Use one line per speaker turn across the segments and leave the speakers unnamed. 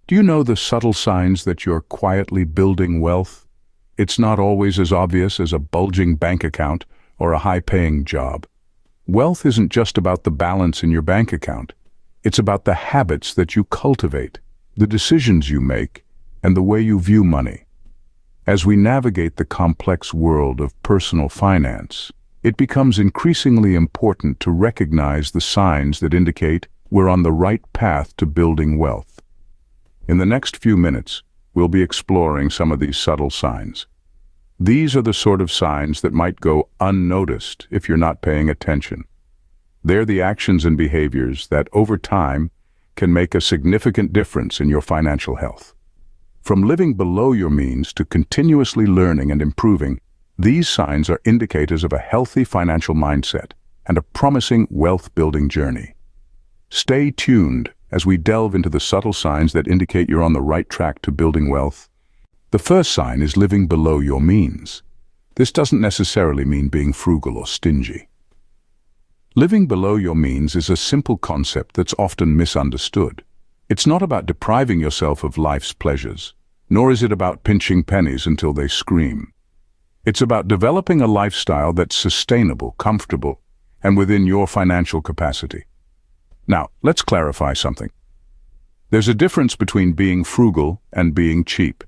Do you know the subtle signs that you're quietly building wealth? It's not always as obvious as a bulging bank account or a high-paying job. Wealth isn't just about the balance in your bank account. It's about the habits that you cultivate, the decisions you make, and the way you view money. As we navigate the complex world of personal finance, it becomes increasingly important to recognize the signs that indicate we're on the right path to building wealth. In the next few minutes, we'll be exploring some of these subtle signs. These are the sort of signs that might go unnoticed if you're not paying attention. They're the actions and behaviors that, over time, can make a significant difference in your financial health. From living below your means to continuously learning and improving, these signs are indicators of a healthy financial mindset and a promising wealth-building journey. Stay tuned as we delve into the subtle signs that indicate you're on the right track to building wealth. The first sign is living below your means. This doesn't necessarily mean being frugal or stingy. Living below your means is a simple concept that's often misunderstood. It's not about depriving yourself of life's pleasures, nor is it about pinching pennies until they scream. It's about developing a lifestyle that's sustainable, comfortable, and within your financial capacity. Now, let's clarify something. There's a difference between being frugal and being cheap.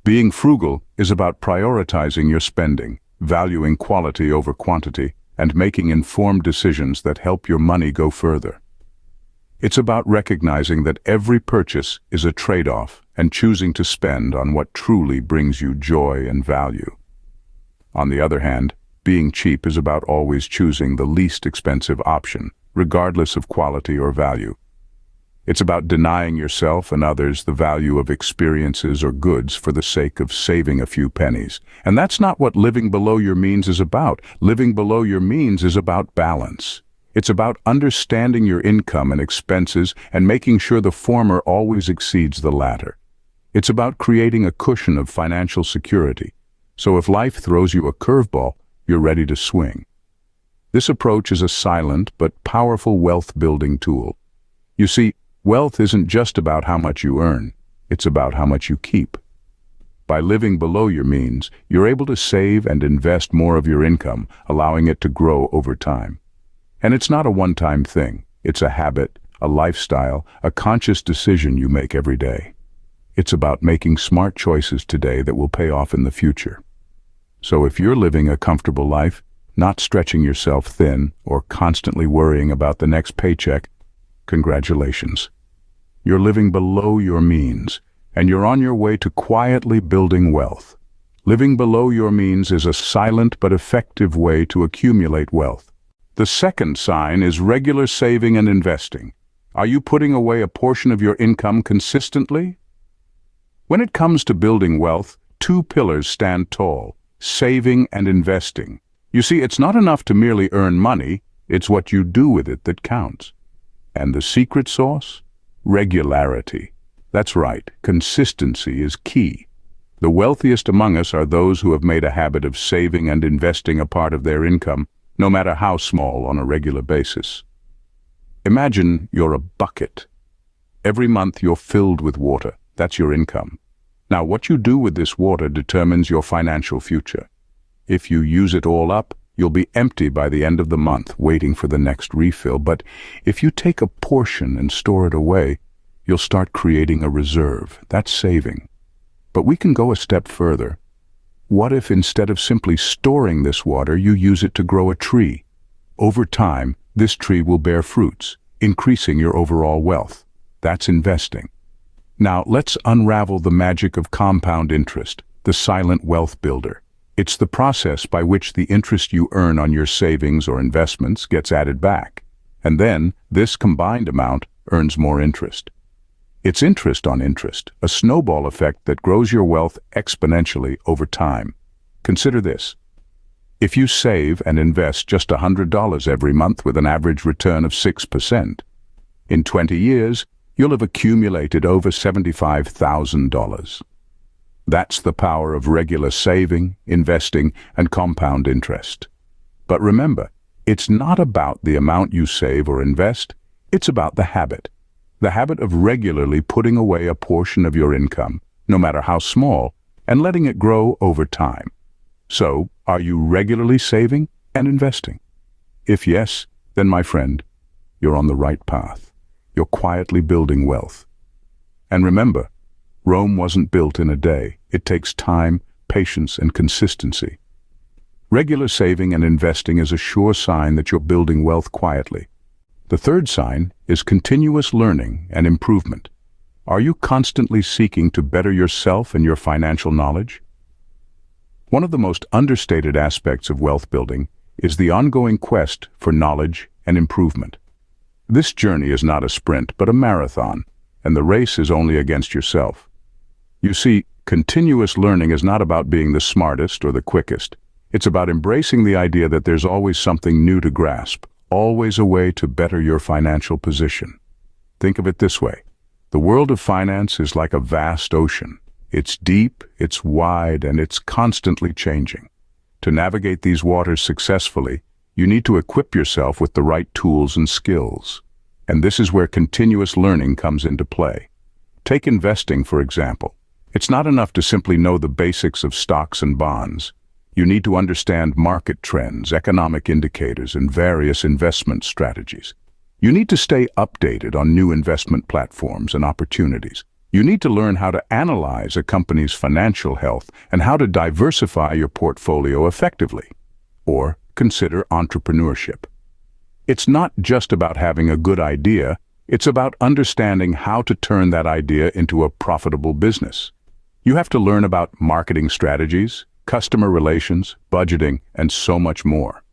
Being frugal is about prioritizing your spending, valuing quality over quantity, and making informed decisions that help your money go further. It's about recognizing that every purchase is a trade-off and choosing to spend on what truly brings you joy and value. On the other hand, being cheap is about always choosing the least expensive option, regardless of quality or value. It's about denying yourself and others the value of experiences or goods for the sake of saving a few pennies. And that's not what living below your means is about. Living below your means is about balance. It's about understanding your income and expenses and making sure the former always exceeds the latter. It's about creating a cushion of financial security, so if life throws you a curveball, you're ready to swing. This approach is a silent but powerful wealth-building tool. You see, wealth isn't just about how much you earn, it's about how much you keep. By living below your means, you're able to save and invest more of your income, allowing it to grow over time. And it's not a one-time thing. It's a habit, a lifestyle, a conscious decision you make every day. It's about making smart choices today that will pay off in the future. So if you're living a comfortable life, not stretching yourself thin or constantly worrying about the next paycheck, congratulations. You're living below your means, and you're on your way to quietly building wealth. Living below your means is a silent but effective way to accumulate wealth. The second sign is regular saving and investing. Are you putting away a portion of your income consistently? When it comes to building wealth, two pillars stand tall: saving and investing. You see, it's not enough to merely earn money, it's what you do with it that counts. And the secret sauce? Regularity. That's right, consistency is key. The wealthiest among us are those who have made a habit of saving and investing a part of their income, no matter how small, on a regular basis. Imagine you're a bucket. Every month you're filled with water. That's your income. Now, what you do with this water determines your financial future. If you use it all up, you'll be empty by the end of the month, waiting for the next refill. But if you take a portion and store it away, you'll start creating a reserve. That's saving. But we can go a step further. What if instead of simply storing this water, you use it to grow a tree? Over time, this tree will bear fruits, increasing your overall wealth. That's investing. Now, let's unravel the magic of compound interest, the silent wealth builder. It's the process by which the interest you earn on your savings or investments gets added back. And then, this combined amount earns more interest. It's interest on interest, a snowball effect that grows your wealth exponentially over time. Consider this. If you save and invest just $100 every month with an average return of 6%, in 20 years, you'll have accumulated over $75,000. That's the power of regular saving, investing, and compound interest. But remember, it's not about the amount you save or invest, it's about the habit. The habit of regularly putting away a portion of your income, no matter how small, and letting it grow over time. So, are you regularly saving and investing? If yes, then my friend, you're on the right path. You're quietly building wealth. And remember, Rome wasn't built in a day. It takes time, patience, and consistency. Regular saving and investing is a sure sign that you're building wealth quietly. The third sign is continuous learning and improvement. Are you constantly seeking to better yourself and your financial knowledge? One of the most understated aspects of wealth building is the ongoing quest for knowledge and improvement. This journey is not a sprint, but a marathon, and the race is only against yourself. You see, continuous learning is not about being the smartest or the quickest. It's about embracing the idea that there's always something new to grasp, always a way to better your financial position. Think of it this way. The world of finance is like a vast ocean. It's deep, it's wide, and it's constantly changing. To navigate these waters successfully, you need to equip yourself with the right tools and skills. And this is where continuous learning comes into play. Take investing, for example. It's not enough to simply know the basics of stocks and bonds. You need to understand market trends, economic indicators, and various investment strategies. You need to stay updated on new investment platforms and opportunities. You need to learn how to analyze a company's financial health and how to diversify your portfolio effectively. Or consider entrepreneurship. It's not just about having a good idea, it's about understanding how to turn that idea into a profitable business. You have to learn about marketing strategies, customer relations, budgeting, and so much more.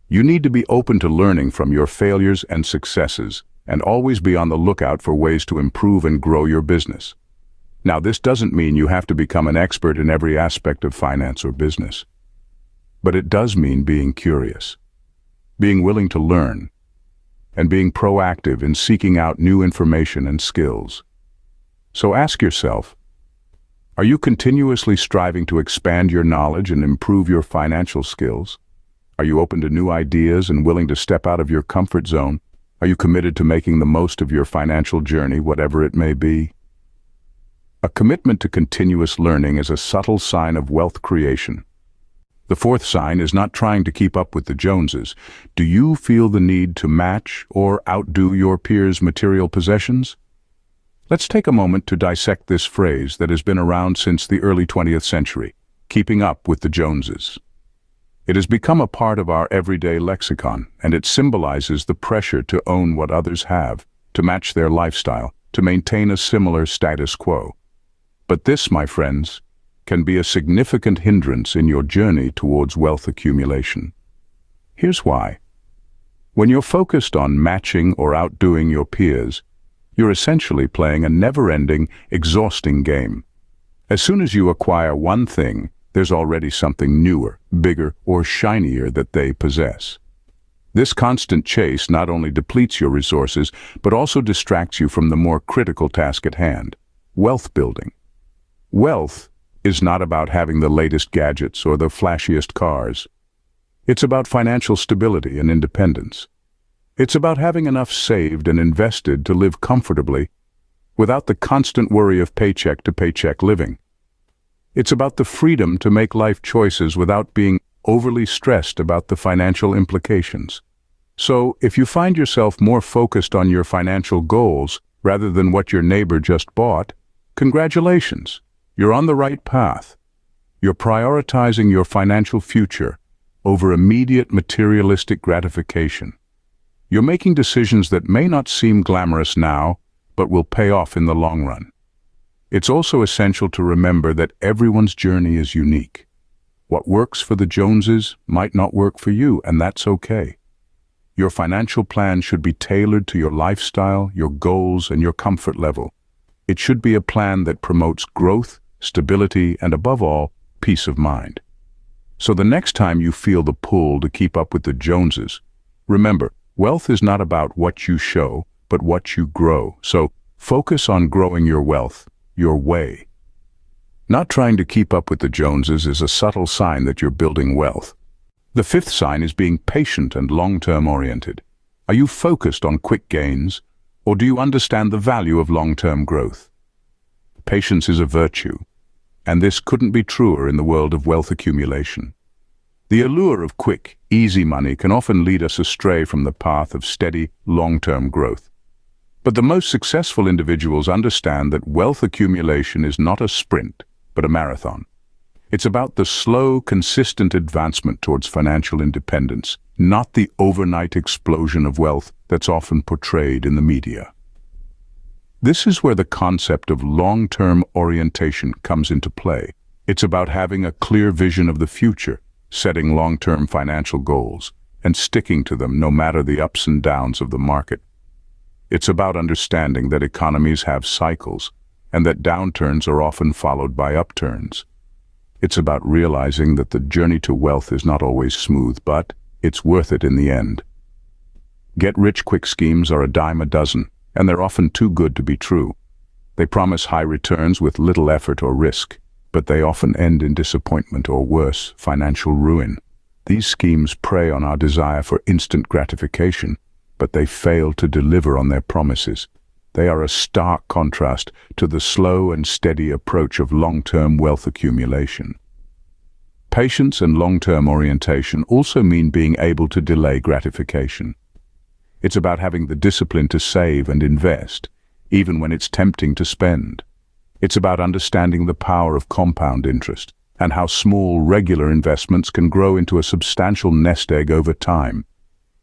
You need to be open to learning from your failures and successes, and always be on the lookout for ways to improve and grow your business. Now, this doesn't mean you have to become an expert in every aspect of finance or business. But it does mean being curious, being willing to learn, and being proactive in seeking out new information and skills. So ask yourself, are you continuously striving to expand your knowledge and improve your financial skills? Are you open to new ideas and willing to step out of your comfort zone? Are you committed to making the most of your financial journey, whatever it may be? A commitment to continuous learning is a subtle sign of wealth creation. The fourth sign is not trying to keep up with the Joneses. Do you feel the need to match or outdo your peers' material possessions? Let's take a moment to dissect this phrase that has been around since the early 20th century, keeping up with the Joneses. It has become a part of our everyday lexicon, and it symbolizes the pressure to own what others have, to match their lifestyle, to maintain a similar status quo. But this, my friends, can be a significant hindrance in your journey towards wealth accumulation. Here's why. When you're focused on matching or outdoing your peers, you're essentially playing a never-ending, exhausting game. As soon as you acquire one thing, there's already something newer, bigger, or shinier that they possess. This constant chase not only depletes your resources, but also distracts you from the more critical task at hand, wealth building. Wealth is not about having the latest gadgets or the flashiest cars. It's about financial stability and independence. It's about having enough saved and invested to live comfortably without the constant worry of paycheck-to-paycheck living. It's about the freedom to make life choices without being overly stressed about the financial implications. So, if you find yourself more focused on your financial goals rather than what your neighbor just bought, congratulations, you're on the right path. You're prioritizing your financial future over immediate materialistic gratification. You're making decisions that may not seem glamorous now, but will pay off in the long run. It's also essential to remember that everyone's journey is unique. What works for the Joneses might not work for you, and that's okay. Your financial plan should be tailored to your lifestyle, your goals, and your comfort level. It should be a plan that promotes growth, stability, and above all, peace of mind. So the next time you feel the pull to keep up with the Joneses, remember, wealth is not about what you show, but what you grow. So focus on growing your wealth, your way. Not trying to keep up with the Joneses is a subtle sign that you're building wealth. The fifth sign is being patient and long-term oriented. Are you focused on quick gains, Or do you understand the value of long-term growth? Patience is a virtue, and this couldn't be truer in the world of wealth accumulation. The allure of quick, easy money can often lead us astray from the path of steady, long-term growth. But the most successful individuals understand that wealth accumulation is not a sprint, but a marathon. It's about the slow, consistent advancement towards financial independence, not the overnight explosion of wealth that's often portrayed in the media. This is where the concept of long-term orientation comes into play. It's about having a clear vision of the future, setting long-term financial goals, and sticking to them no matter the ups and downs of the market. It's about understanding that economies have cycles, and that downturns are often followed by upturns. It's about realizing that the journey to wealth is not always smooth, but it's worth it in the end. Get-rich-quick schemes are a dime a dozen, and they're often too good to be true. They promise high returns with little effort or risk, but they often end in disappointment or worse, financial ruin. These schemes prey on our desire for instant gratification, but they fail to deliver on their promises. They are a stark contrast to the slow and steady approach of long-term wealth accumulation. Patience and long-term orientation also mean being able to delay gratification. It's about having the discipline to save and invest, even when it's tempting to spend. It's about understanding the power of compound interest and how small, regular investments can grow into a substantial nest egg over time.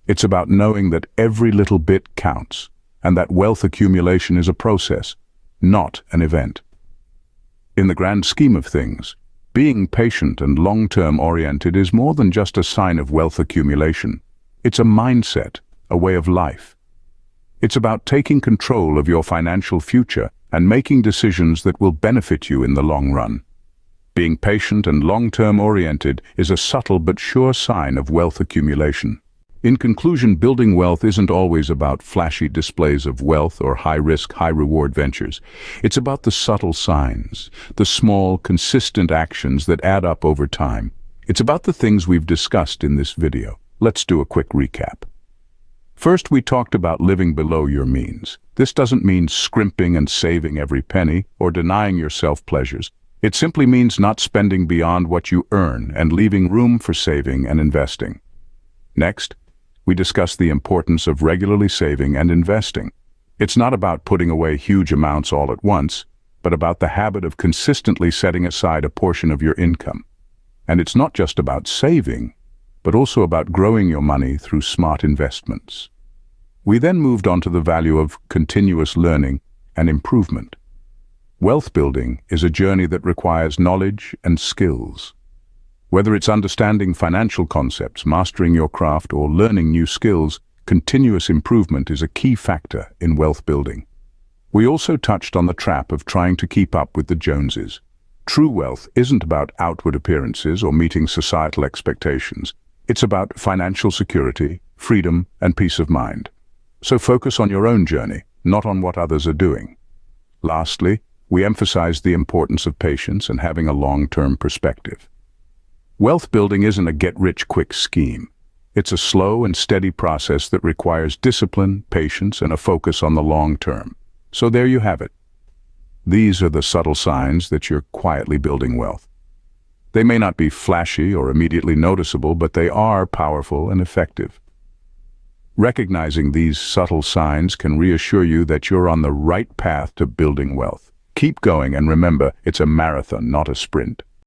It's about knowing that every little bit counts, and that wealth accumulation is a process, not an event. In the grand scheme of things, being patient and long-term oriented is more than just a sign of wealth accumulation. It's a mindset, a way of life. It's about taking control of your financial future and making decisions that will benefit you in the long run. Being patient and long-term oriented is a subtle but sure sign of wealth accumulation. In conclusion, building wealth isn't always about flashy displays of wealth or high-risk, high-reward ventures. It's about the subtle signs, the small, consistent actions that add up over time. It's about the things we've discussed in this video. Let's do a quick recap. First, we talked about living below your means. This doesn't mean scrimping and saving every penny or denying yourself pleasures. It simply means not spending beyond what you earn and leaving room for saving and investing. Next, we discussed the importance of regularly saving and investing. It's not about putting away huge amounts all at once, but about the habit of consistently setting aside a portion of your income. And it's not just about saving, but also about growing your money through smart investments. We then moved on to the value of continuous learning and improvement. Wealth building is a journey that requires knowledge and skills. Whether it's understanding financial concepts, mastering your craft, or learning new skills, continuous improvement is a key factor in wealth building. We also touched on the trap of trying to keep up with the Joneses. True wealth isn't about outward appearances or meeting societal expectations. It's about financial security, freedom, and peace of mind. So focus on your own journey, not on what others are doing. Lastly, we emphasized the importance of patience and having a long-term perspective. Wealth building isn't a get-rich-quick scheme. It's a slow and steady process that requires discipline, patience, and a focus on the long term. So there you have it. These are the subtle signs that you're quietly building wealth. They may not be flashy or immediately noticeable, but they are powerful and effective. Recognizing these subtle signs can reassure you that you're on the right path to building wealth. Keep going, and remember, it's a marathon, not a sprint.